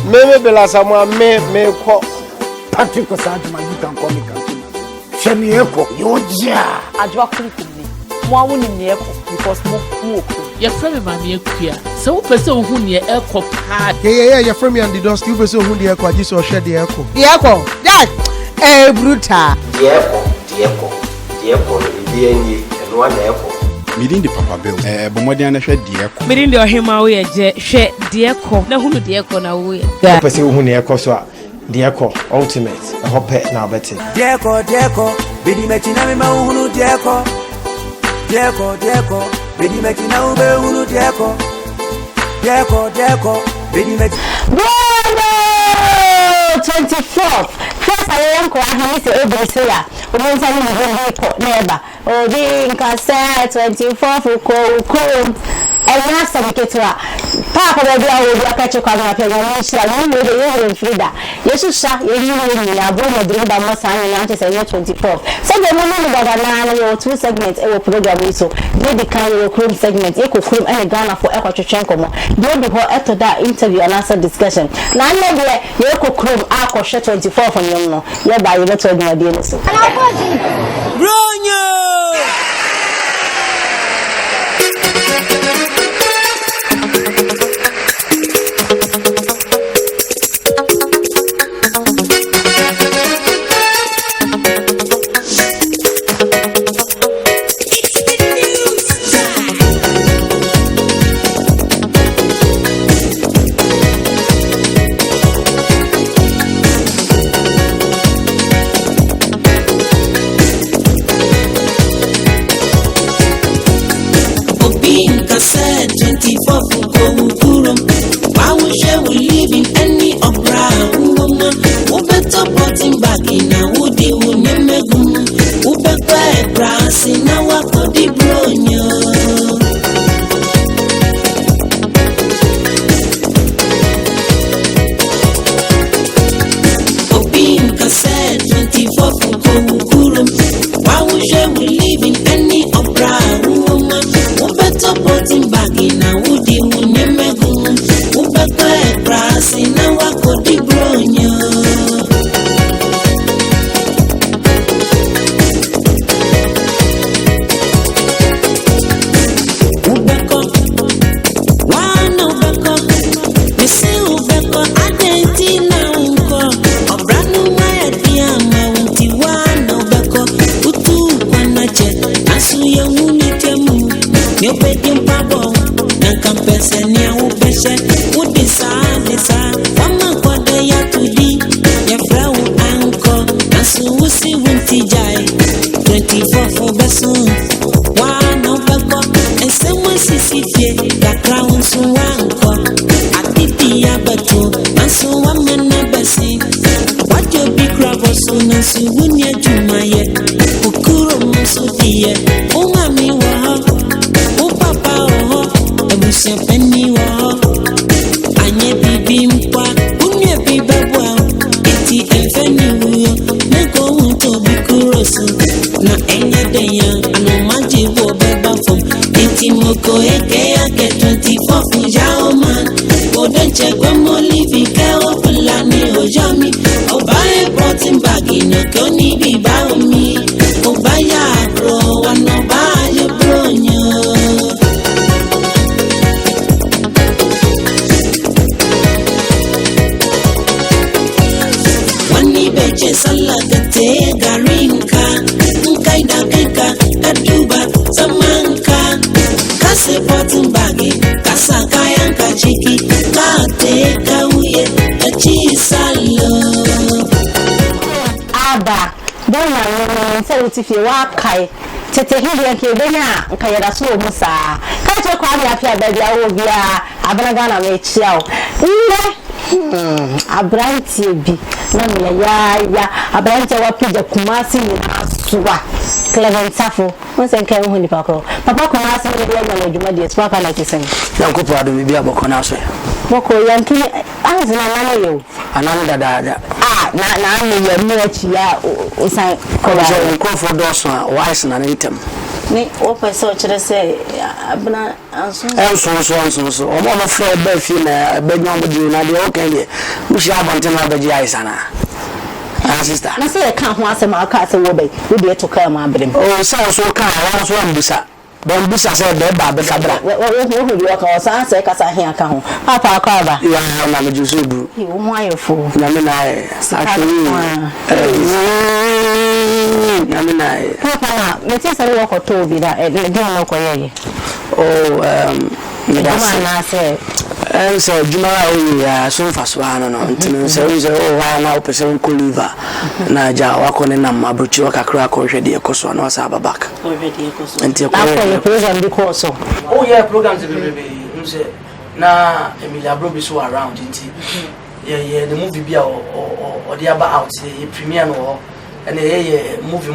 Me bela samwa me ko. Patrick Osajima, you can call me Captain. Shemi Eko, Yoja. Ajwa Kurikumi. Mwa wuni ni Eko because mo. Your friend Mami Ekuya. So who person who near Eko pad? Yeah, your friend me and the dust. You person who the Eko, I just saw share the Eko. The Eko, that brutal. The Eko, and one Eko. Meeting the Papa Bill. Bomodiana share the Eko. Meeting the Ohima we share the Eko. Na hunu the Eko na we. The person who near Koswa. The Eko ultimate. I hope it now better. The Eko. Bidi mechina me mahunu the Eko. The Eko. Bidi mechina ube hunu the Eko. The Eko. Bidi mechina. 24th. First I am going to say Obisaya. We want to know neighbor. Oh, being cassette 24th ko and have some ketwa. Papa will be able to catch a car up here. You will be Frida. Yes, sir. You will bring a drink by Mossa and say 24th. So the moment that 2 segments a program so they can recruit segment Eko Cream and Ghana for Eko Chichenkomo. They be after that interview and answer discussion. Now Eko Cream Ako 24 from Yono. Yeah, by you not told me idea. If you walk kai tete hili nke benya nka yada so musa ka che kwa mi afia baby awo bia Abena Ghana me chiao abranti bi na me ya abranti wa Papa Kumasi ni suwa Clement Safo won se nkan ho ni pakro Papa Kumasi ni bia na adwuma de spa ka na kisen Yankopo ado bibia bokona so boko yanki azina nana yo anana dada na me ya me achi ya usan ko so ko for doso wise na item Me open so to say Abena so omo no fro be fi na be nyon be na de o kan de mu shi abonte na be ji aisana sister na say ka ho asem aka say wo be we dey to ka ma abere o sa so ka wa so ambusa don busa say be ba be kabra wo you ka sa say ka sa hin aka ho papa aka ba ya na me jusu bu wo mo ayefo na me na actually na me na papa me ti say wo ko to bi da e de no ko ye me da na say so jumara ya so faso ano no ntino so wa na opese ko liver na ja wa ko ne na mabruchi wa kakra ko hwede e koso na wasa babak hwede e koso enti ko na program bi ko so programs be nse na Emilia bro be so around nti the movie be or the aba out the premiere no and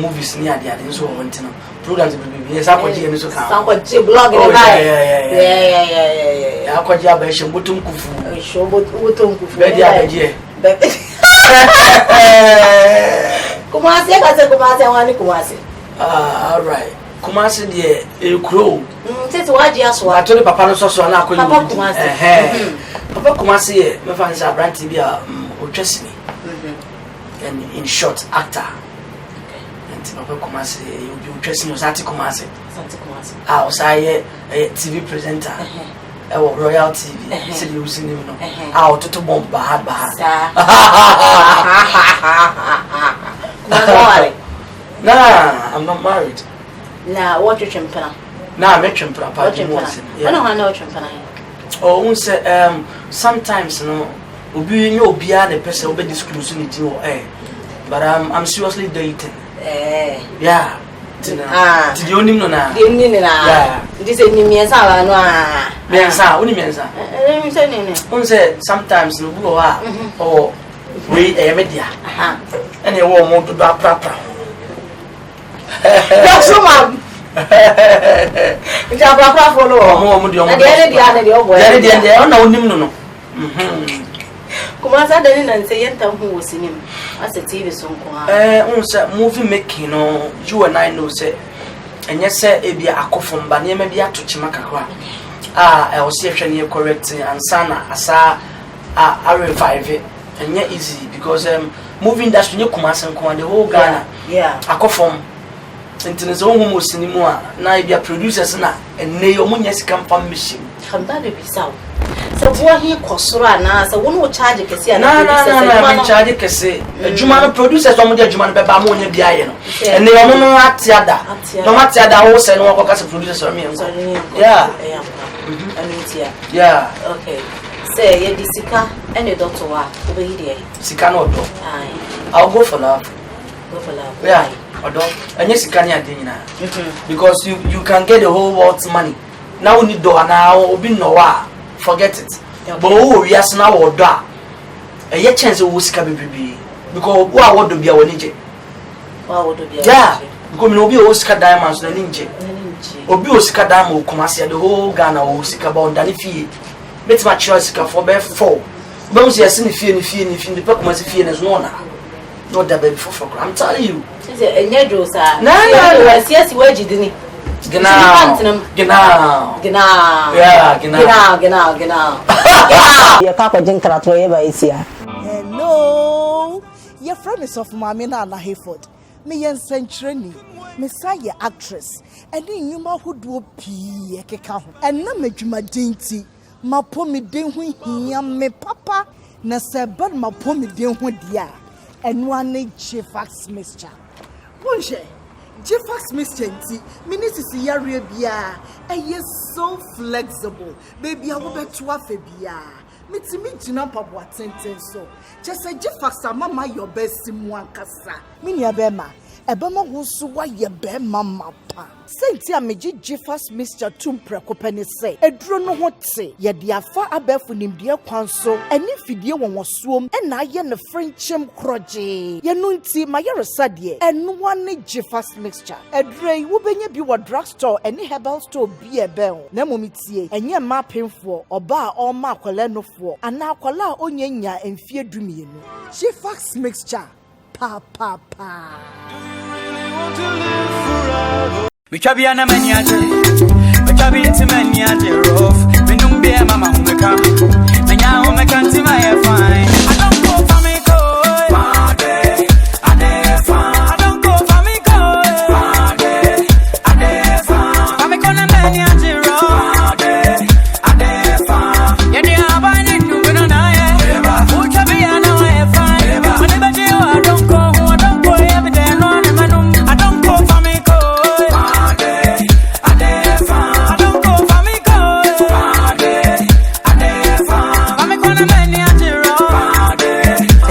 movies ni ade nso wo ntino programs be yes akwaje ni so ka akwaje blog ni ba yeah akwaje aba ehye mbotum kufu be dia abaje Kumasi ka se Kumasi wani Kumasi all right Kumasi de ekro tete waji aso ato ne papa no so na akwaje Papa Kumasi Papa Kumasi me fa nsa branti bi a otwasini and in short actor Papa Kumasi you dressing your Santi Kumasi ah osaye TV presenter Royal TV said you seen him no ah to bomb bahad nah I'm not married nah what you chimpana nah me chimpana pa I don't know chimpana oh unse sometimes no obi nyo obia the person obi disclose ni ti but I'm seriously dating yeah to the only no na yeah this is ni miensa ba no miensa oni miensa mi say ni unse sometimes no bu wa oh we media and e wo mo do aprapra that's so man nti aprapra follow mo di o mo na de obo de ona onim no Kumasa dani na nse yenta hu wosinim ase TV so nko ha unse movie making no you and I know say enye se ebia akofomba ne ma bia tochima kakwa e o se hwe ne correct ansana asa a revive enye easy because movie industry ne Kumasa nko the whole Ghana akofom intinizo hu mo sinimu a na ebia producers na enne yo munya sika mfam machine kamba de bisawo so bo he kosoro na so wonu charge kese na me charge kese adwuma no producers o mo de adwuma no be ba mo nya bia ye no enne yo no atiada no atiada wo se no ko kase producers o me enko yeah yeah okay say ye disika ene doctor wa obeyi de sika no do I'll go for love yeah odo enye sika ni ade nyina because you can get the whole world's money now we need do na obi no wa forget it but we are now odo a chance we sika bebrebe because wo a wodo bia woni je yeah because me obi o sika diamonds na ninje obi o sika diamond Kumasi the whole Ghana o sika ba ondane fie betima choice sika for be 4 ba mu se yesi ni fie ni Papa Kumasi fie na so na no da baby for I'm telling you enye josa na siasi wajidini genau ya ka kwa jinkra to ye ba isia hello your friend is of mama na na Hayford me yen century me say actress eni nyuma hodo pii ekeka ho enna madwuma dinti mapo me den ho hia me papa na seben mapo me den ho dia eno ane Jefax mixture bonje Jefax mixture nti minisisi yare bia eye so flexible baby a wo beto afa bia mitimi gina pabo atenten so chese Jefax amama your best mu ankasa mini abema ebema wo so wa ye be mama pa senti ameji Jefax mixture tumpre kopani se eduro no ho te ye de afa abefu nimde kwanso eni fidie won suom na aye ne frenchem kroje ye no nti mayeresa de eno wane Jefax mixture edure wo benya bi wo drugstore eni herbal store bi ebe ho na momitie enye ma penfo oba a o ma akwala nofo ana akwala a onyanya emfie dumienu Jefax mixture pa Michabi na maniaje. Michabi into maniaje rough. Minum be mama umeka. Menya umeka ntima ye fine. I don't go for me go. Fade. Ade fine. I don't go for me go. Fade. Ade fine. Fame kona maniaje rough. Fade. Ade fine. Yedi abani nduwe na ye. Michabi na ye fine. Mane baje I don't go every day no na manum. I don't go for me go.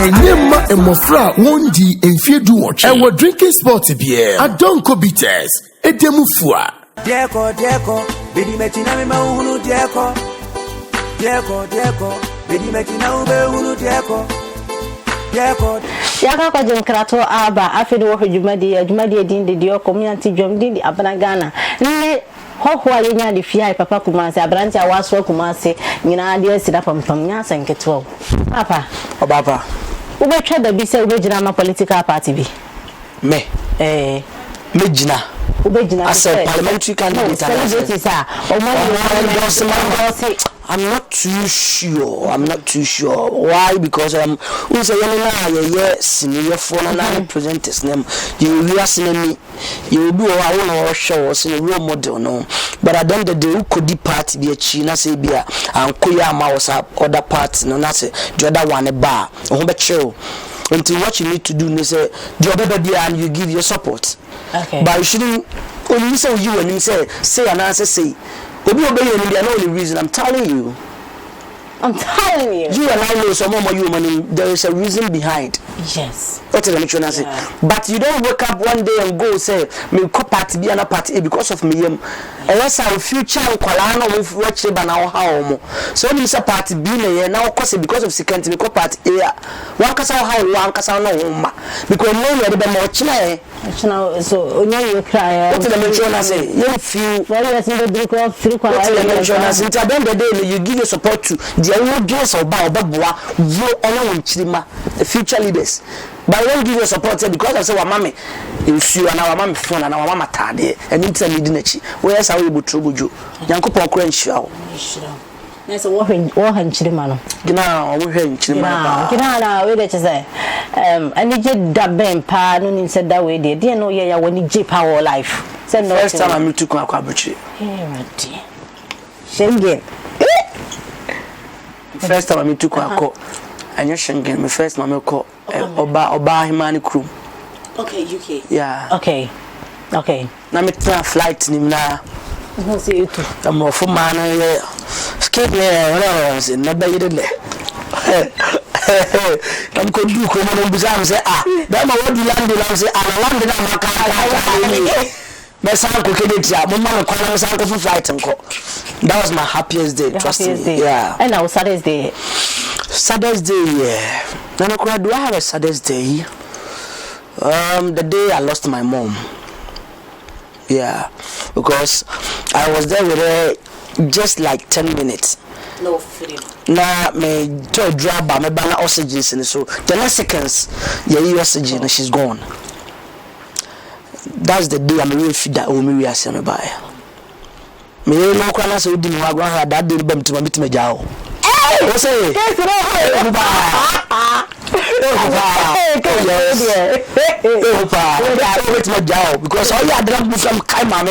Enyema emofra wondi enfiedu watch. Ewo drinking sport beer. Adonko bitters. Edemufua. Dieko, bidi mechina me mahunu Dieko. Dieko, bidi mechina ube hunu Dieko. Yaka kwa jemkrato aba afedi wo hwedwumadi din de dio community dwom din de Abena Ghana. Ne hoho ayenya de fia Papa Kumasi abranti awaso Kumasi nyina de asida pampam nya sanketo. Papa, Obapa. Ubetwa da bi se ubegina ma political party bi. Me gina. Ubegina as a parliamentary candidate. I'm not too sure. Why? Because we say senior phone and presenters name. You will me. You will do our show was in a real model, no. But at the end of the day, who could the party be a China say beer and Koya Mouse up other parts, no, that's it. The other one a bar, or show. Until what you need to do is say, do and you give your support. Okay. But you shouldn't only say you and you say and answer say. Obi obey you the only reason I'm telling you. I'm telling you. You and I know some more you money. There is a reason behind. Yes. What is the mission I say? But you don't wake up one day and go say me co party be an party because of me. Unless our future kwalano move watch ba na how. So when you say party be now cause because of second me co party one kasa how one kasa no homa because no you be more china so onya you cry. What is the mission I say? You feel well yes in the drink of free kwa. What is the mission I say? At the end of the day you give your support to the audience or boa you anyone chima the future leaders. But when give your support because I say wa mama you and our mama phone and our mama tade and it's a leading where's how we able to buju yankopon kura nhyira yes wo hanchirima no gina wo hanchirima gina na we dey say ani je daben pa no ni say that way dey no ye ya woni je power life say no first time I meet to kwa abuchi ready Schengen first time I meet to kwa and Schengen my first time I call Oba Himani crew. Okay, UK. Yeah. Okay. Na me tra flight ni na. Who see you too? I'm for man skip me whatever na ba yedele. I'm going to do come on bizarre say that my what land say land na maka. Me san ko kedetia mo ma ko na san ko flight nko. That was my happiest day, trust me. Yeah. And now Saturday, yeah. Now, do I have a saddest day? The day I lost my mom. Yeah, because I was there with her just like 10 minutes. No feeling. Now, me to drop by me banner oxygen, so the next seconds, yeah, oxygen, she's gone. That's the day I'm really fit that me as me by. Me no kwa na so di me agwa ha that day bam to me jaw. What say? Because all you are drunk from Kaima.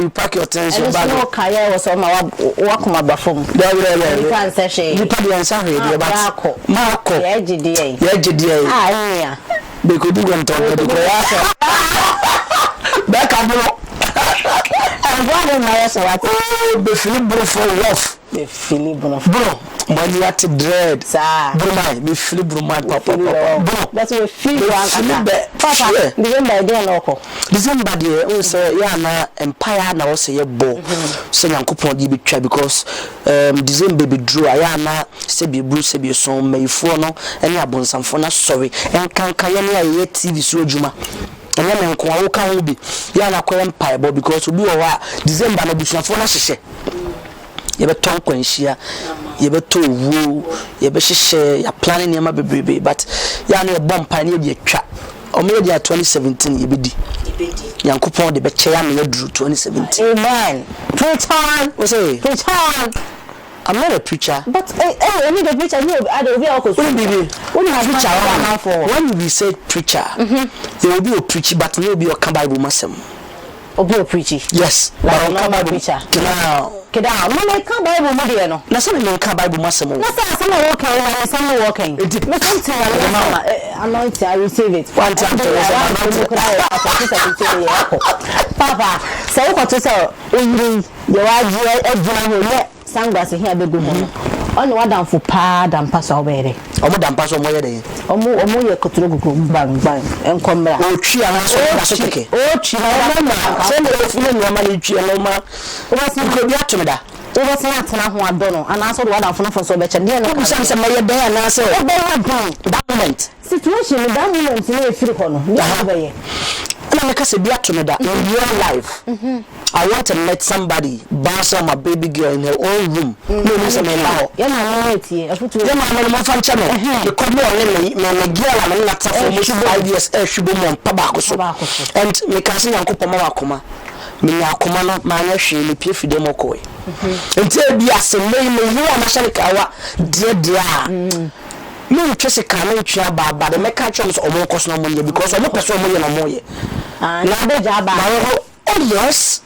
You pack your attention back. No Kaya was on my walk my bafum. You can't say you put the answer here. Marco, yeah. Ah, they could do one talk. Back up. I'm going to be Philip for rough. The Philip bro, when you have to dread, bro, be Philip bro, bro. That's what Philip Papa. December day no. December day, we say yeah na empire na we say ye bo. Say Yankopon di betwa because December be draw ya na say be bru say be so mayfo no ene abonsamfo na sorry enkanka ye na ye TV so adwuma. And then ko wo kan wo bi ya na ko empire bo because obi wo wa December na busuafo na hyehyɛ ye be ton kwanhia ye be to wo ye be hyehyɛ ya planning niam bebrebe but ya na e bompa na ye bi atwa omo dia 2017 yebedi yankopon de be cheya me duru 2017 amen preacher we say preacher I'm not a preacher. But I need a preacher. I don't when we say preacher, there will be a preacher, but there will be a Bible masem. Or be a preacher. Yes, like a Bible preacher. Now, no, come Bible Modiano. That's not a Bible masem. Some are walking and some are walking. Anointing, I receive it. One time, Papa, so what to say? You are sangwas here be good one. On what down for pa dan pass already. Omo dan pass omo ye dey. Omo ye kotrogu bang bang en komra. O twi ana so da so keke. O twi na ma. Se me ofule no ma ni twi no ma. O ba si ko bi atumeda. O ba si atena ho adono. Ana so what down for so be che dey no. Ko sam se me ye dey ana se. O be happen that moment. Situation that moment na e firi ko no. Ni ba ye. And I say be atumeda in real life. I want to meet somebody bounce on my baby girl in her own room. No, listen, me now. Yeah, my lady. I put you. Yeah, my fan channel. You come here, me girl, I'm not for almost 5 years. Should be more tobacco. And me cousin uncle Pama Kuma. Me akoma no ma na hwe me pie fide moko e. Nti bi aseme me yi wa machine kawa de me twese ka na twia baba de me ka twom so omo koso no mo because omo person mo ye no mo ye. Na be ja ba. Oh yes.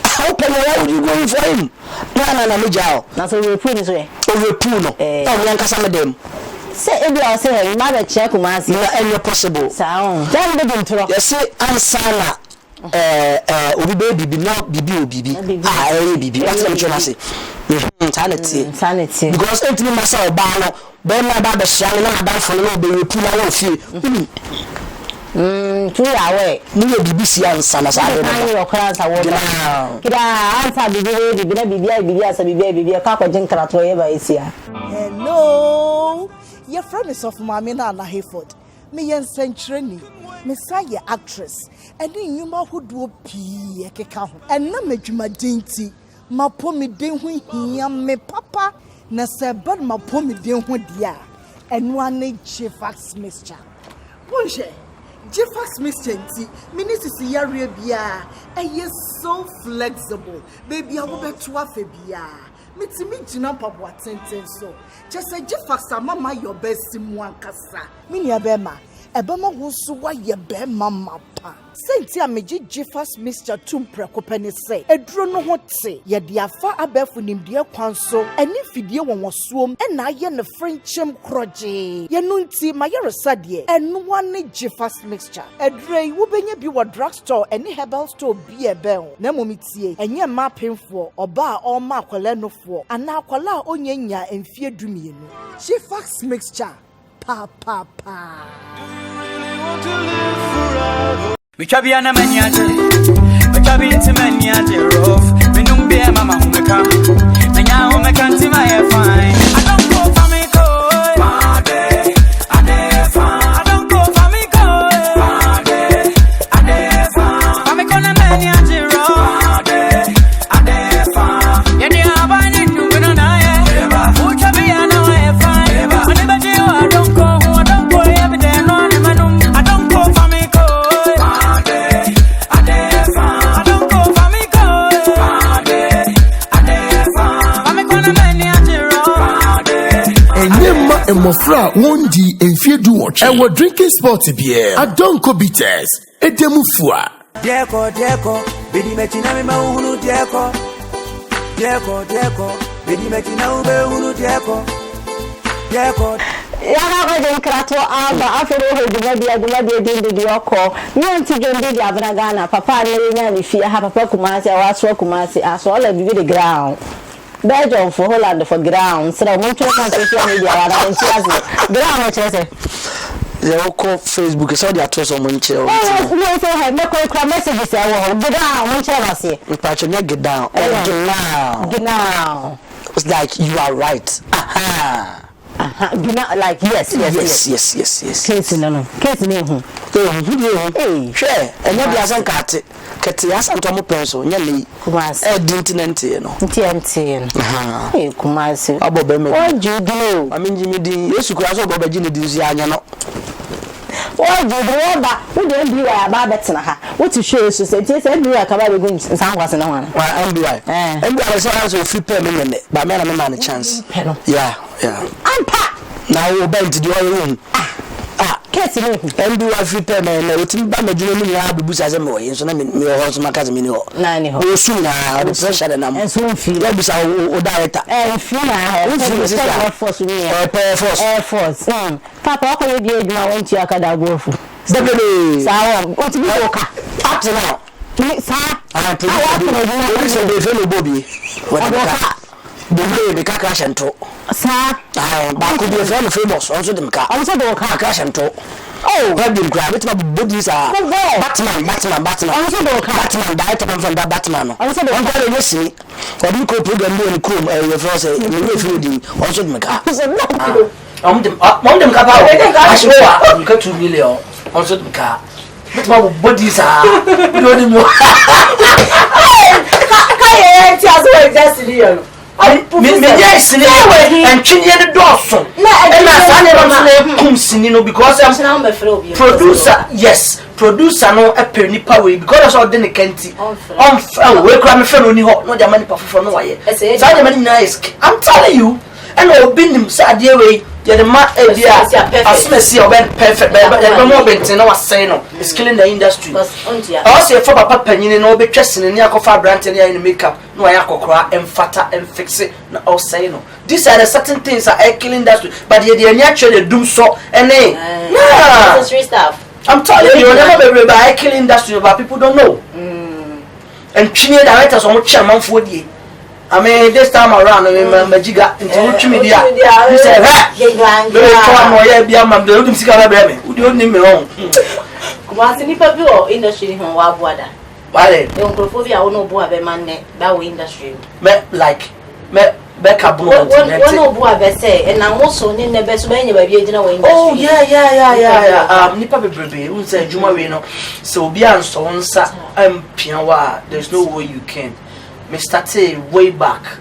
How can you go for him? No, me jao. Na so we put this way. Oh, we put no. Oh, we nkasa me dem. Say e bia say ma be check Kumasi. No, any possible. Sound. Then be ntro. You say answer na obi baby na bibi. Bibi. That's what I'm trying to say. Sanity. Because it me myself ba no, be na ba be share na ba for no be we put na one fie. 2 hours. No BBC answer na say. Your class are working. Kida answer bibi asa bibi ka ko jin krato ye ba isia. Hello. Your friend is of Mamina na Hayford. Me yen century me say actress. And in yuma who do pee keka ho. And na medwuma dinti. Mapo me den ho hia me papa na se bad mapo me den ho dia. And one Jefax mixture. Bonje. Jefax mixture nti minisisi yare bia eye so flexible. Baby I wo beto afa bia. Mitimi gina pabo atenten so. Chese Jefax mama your best mu ankasa. Mini abema ebema wo so wa ye be mama pa. Senti ameji Jefax mixture tumpreko pene se. Eduro no ho te ye de afa abefu nimde kwanso eni fidie won suom e na ye ne frenchem kroje. Ye no nti ma ye resade enu wane Jefax mixture. Edure wo benya bi wo drugstore eni herbal store bi ebe ho. Na momitie enye ma penfo oba a ma akwala nofo ana akwala onyanya emfie dumienu. Jefax mixture pa. We chubby and a maniac, we chubby into maniac, rough. We don't be a mama who make up. And now we can't see my fine. I don't go for me, go. I don't go for me, go. I'm a gonna maniac, rough. Yeah, they are buying you, we don't know. Who chubby and a fine. Whenever you I don't go every day, no, I don't go for me, go. Emofra wondi enfiedu watch. Ewo drinking sport beer. Adonko bitters. Edemufua. Deko, bedi mechina me mahunu deko. Bedi mechina ube hunu deko. Ya ga den krato aba afero ho dwuma dia din de oko. Me nti gende dia Abena Ghana papa ne nya ni fie ha Papa Kumasi awaso Kumasi aso all be the ground. Belgium for Holland for ground. So I want to on social media ground chese. They all call Facebook so they are trust on monche. No so have make call messages say wo ground monche na say. We patch you get down. Get now. It's like you are right. Aha. Like yes. Case no. Case no hu. Hey, share. And you be asan kate. Kete asan to mo penso nya le. Kumasi. Dintinente no. Ntiente. Aha. Hey, Kumasi. Abobe me. What you do? Aminji mi din Yesu kura so abobe ji ne din si anya no. o di roba wo de mbi wa ba betena ha wo ti show so say ti say mbi wa ka ba be go nsan kwase na wana wa mbi wa say answer free pay me ne ba me na me man chance yeah ampa na wo bent di o room kesi no mbi wa free pay me na wetin ba madwuma me ya bubu sa say me wo yin so na me ho so maka me ni ho na ni ho o su na the pressure na en so feel ya bisa o director feel na ho force me air force papa ko ye di eduma won ti akada gofu Debele sawo o ti bi oka up to now sa producer dey fellow Bobby the car crash and to sa ba could be very famous also the car crash and to what did grab it my bodies are Batman also the car Batman died from that Batman also the one you see what you could program in chrome your first also the car them car I got 2 million also the car but my bodies are don't know me yes and chinye the dosso and na sani no because producer yes producer no a penny power because all the kenti we cry me friend oni ho no dey money for no why so dey money nice I'm telling you and obi nim say ade we the ma bia asmesi oben perfect but more bentin na wasay no is killing the industry also for papa panyini no be twesene ni akofa brand ni in makeup no aya kokora emfata emfix na all say no these are the certain things are killing industry but the actually doom so and necessary stuff I'm telling you never be by killing industry but people don't know and chinye directors on chairman for the I mean, this time around, I mean, Majiga into media. You say, hey, there's no way you can. Me started way back.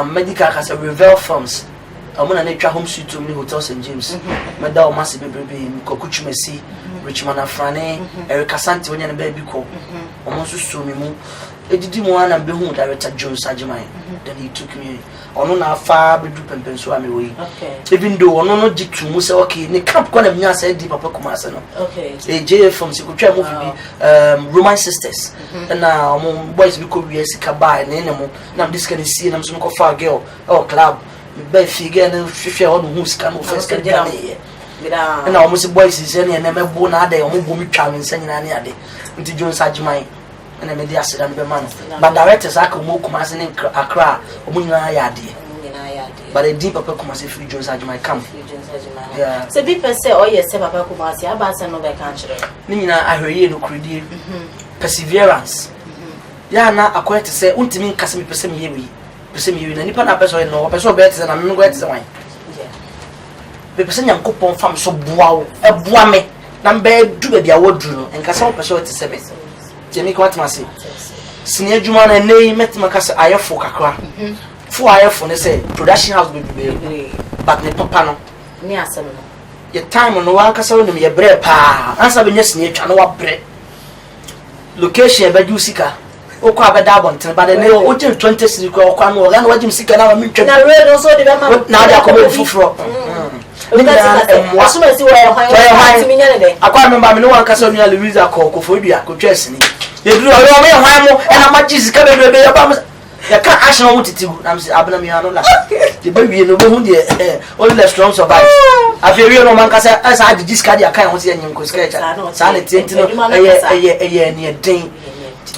Medical has a reveal firms. I'm gonna need home suite to me hotels and gyms. Medal massive baby, Kokuchi Messi, Richmond Afrane, Erica Santi when you're baby call. Almost so me move. It did one and be home director John Sajimai. Then he took me on a far bedroom and Penswami way. Even though on no jig to Musa okay, ne camp gonna be said deep Papa Kumasi. Okay. A J from Sikucha movie, Roman Sisters. And now boys we could be a Sikabai and animal. Now this can see and I'm some far girl or club. By figure and if you're on who's come first can get here. And almost boys is any and never born a day or movie charming sending any day into John Sajimai. And I made the accident be man. But directors I could move Kumasi in Accra, but a deep Papa Kumasi free Jones at my camp. Yeah. So people say, oh yes, Papa Kumasi, I pass another country. Nina, I hear you no credit. Perseverance. Yeah, now I quite to say, Untimin Cassimi Persemi, Persemi, and Nippon person no person better than I'm going to wine. The person young coupon farm so wow, a boame, number do be a wardrobe, and Cassam person to 7. Jimmy Quatmasi. Senior Juman and Nay met Macassa Aya for Kakra. 4 Aya for say production house will be but ne papa no. Near some. Your time on one castle me a bread pa. Answer be yes near Chanoa bread. Location by Usika. Oka Badabon, but the nail 20 cities or Quamo, and what you seek now. I'm also the now they are coming for. I can't remember no one castle near Louisa Cocofodia could dress me. You do a Romeo and how much is coming to be about. You can't ask no to I'm Abena Ghana. The baby in the wound, only the strong survive. I feel real no man as I did this card, I can't see any coscate. Sanity, a year near Dane.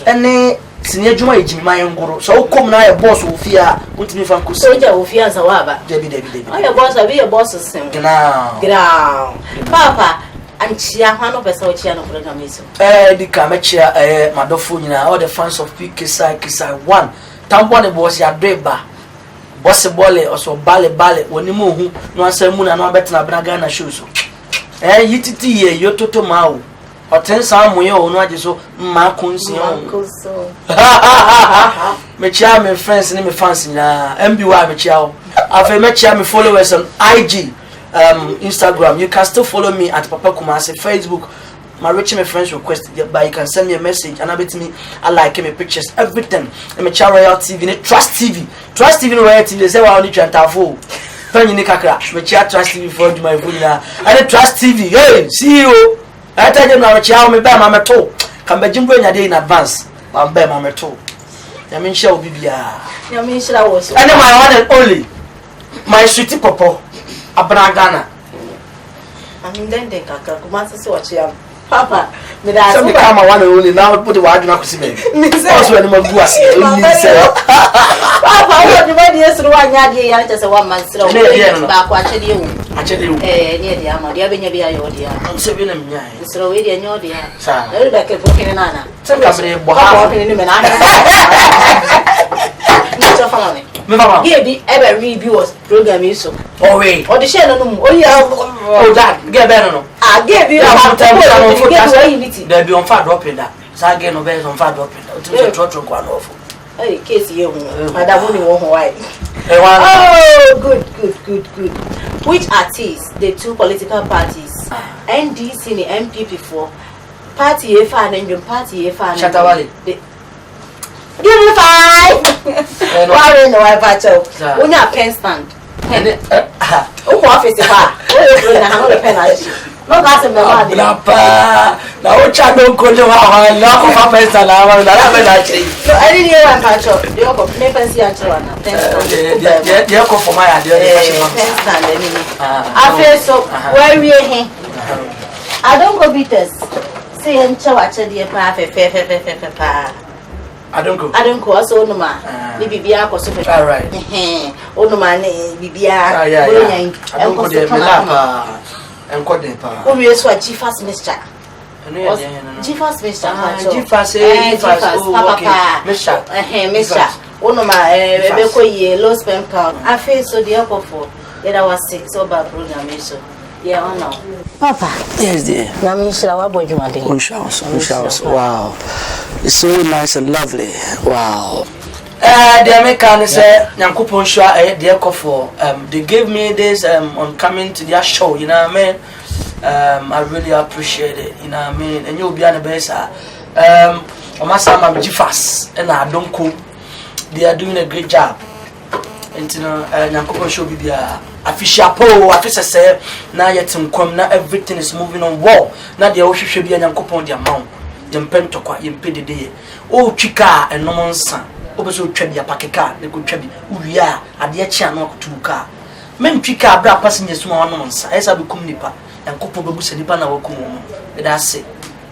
And then Senior Juma is my own guru. So come now a boss will fear, put me from Kusaja will fear Zawaba. Debbie. I a boss, I be a boss. Now, Papa. And she are one of us out here no program is. The Kamacha, Madofuna, all the fans of Kisa 1. Tambone was your dreba. Boss a bolle or so ballet when you move, no answer moon and no better Abena Ghana shoes. You titi, your toto mau. Or 10 some way or no, so Marcus. My charming friends and me fancy now. MBY, my child. I've met charming followers on IG. Instagram. You can still follow me at Papa Kumasi. Facebook, my reaching my friends request, but you can send me a message and I bet me I like my pictures, everything. I'm a Royal TV, Trust TV, Royal TV. They say I only try to fool. Penny Nikaka, me Trust TV for my food now. And Trust TV, hey, see you. I tell them now, child me buy my toe. Come by Jimbo in a day in advance. I'm buy my toe. I mean, shall be here. I mean, should I was. And my one and only, my sweetie Papa, Abena Ghana. I mean, then they can come and see what you have. Papa, me that some become one and only now put the word not to see me. Also, any more Papa, what the body is one yard, just a 1 month back watching you. Actually, near the amount, you have been your dear. I'm saving them. It's already a new dear. Sir, like a book in Anna. Somebody walking in the man. Give ever review program you so. Oh, wait. Or the channel. Oh, yeah. Oh, that get better. I gave you there be on fire dropping that. So I get no bears on fire dropping that. To trot one awful. Hey, case you, Madam Winnie won't white. Oh, good. Which artists, the two political parties, NDC and MPP for party A fan and your party A fan? Shatawali. Give me 5. Why no I patch out? When you pen stand. Oh, office if I the penalty. No, that's a man. Now, what I don't go to our love of a person. I didn't hear one patch up. The Eko, never see a children. The Eko for my idea. I feel so. Where we are here. I don't go beat us. See and show actually a I don't go. Also, no man. Maybe be a cost of it. All right. Oh, no man, be I don't go there. And call them. Oh, we are so a G-Fast Mr. G-Fast Mr. G-Fast, Papa, Mr. Oh, no man, low spam count. I feel so the Eko for. Yet I was sick, so bad program. So, yeah, oh no. Papa. Yes, dear. Wow. It's so nice and lovely. Wow. The American said, Yankupon Shah, De Eko for. They gave me this on coming to their show, you know what I mean? I really appreciate it, you know what I mean? And you'll be on the best. I'm G-Fast, and I don't cook. They are doing a great job. And you know, Yankupon show be there. Official poll, officer say, now yet now everything is moving on wall. Now the ocean should be an Yankupon the amount. Them pentokwa impede de. Oh, chika and no monsa. Obeso trebi a pakeka, they could trebi. Uya, adia chia no kutuka. Men chika bra passengers no monsa. Esa be kum nipa. And couple bebusa nipa na wakum. That's it.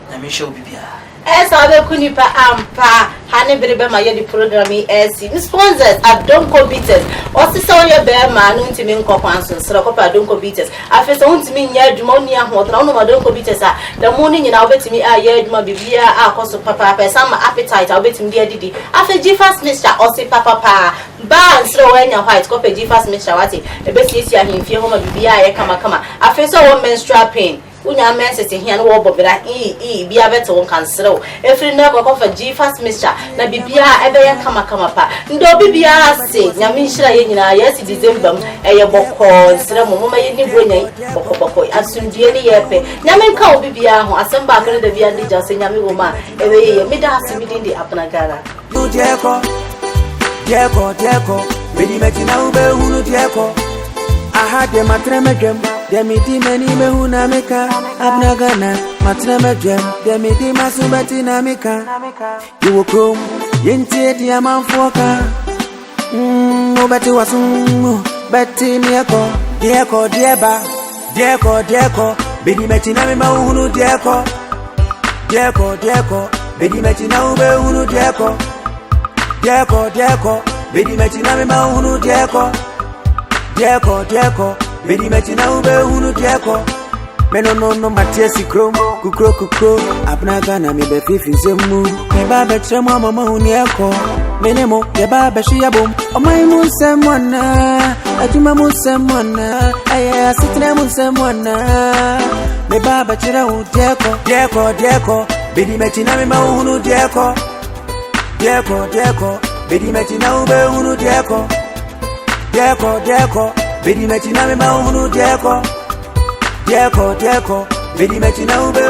I mean, show be there. As I will kunipa ampa, honey baby, my yearly program is sponsors. I don't go beaters. Or sister on your bear man, to me, coupons, so I don't go beaters. I first want to mean yard money and what no don't go beaters. The morning in our bet me, I yard my baby, I cost of papa, some appetite, I'll bet me, dear Didi. After G-Fast Mr. or say papa, ban slow and your white copy G-Fast Mr. Watty, the best is here in fear home of baby, I come. I first saw 1 menstrual pain. Unya men sitting here and walk over that be a better one can slow. If you never go for G-Fast Mr. Na bibia ebe kama pa. Ndo bibia say nyamishira yenyina yes December eye bokko sira mo mama yeni bronya bokko asundie ni yepe. Nyame ka bibia ho asamba akere da bia ndi jase nyame wo ma ebe ye me da asimi ndi Abena Ghana. De Eko. Bidi metina ube hunu De Eko. Aha de matreme gem. Demidi meni mehuna meka Abena Ghana matreme gem. Demidi masubati na meka. You will come yente di amanfoka. No beti wasungu beti De Eko De Eko. Bidi metina me mahunu De Eko. Bidi metina ube hunu De Eko. Bidi metina me mahunu De Eko. Bidi metina ube hunu De Eko. Meno no matiesi krom kukro Abena Ghana mi be fifi zemu me ba be tremo mama hunu Eko menemo ye ba be shiabom omai mu semwana ajuma mu semwana aya sitre mu semwana me ba be chira hu De Eko bidi metina me ma hunu De Eko bidi metina ube hunu De Eko Bedi mechina me ma hunu De Eko. De Eko. Bedi mechina ube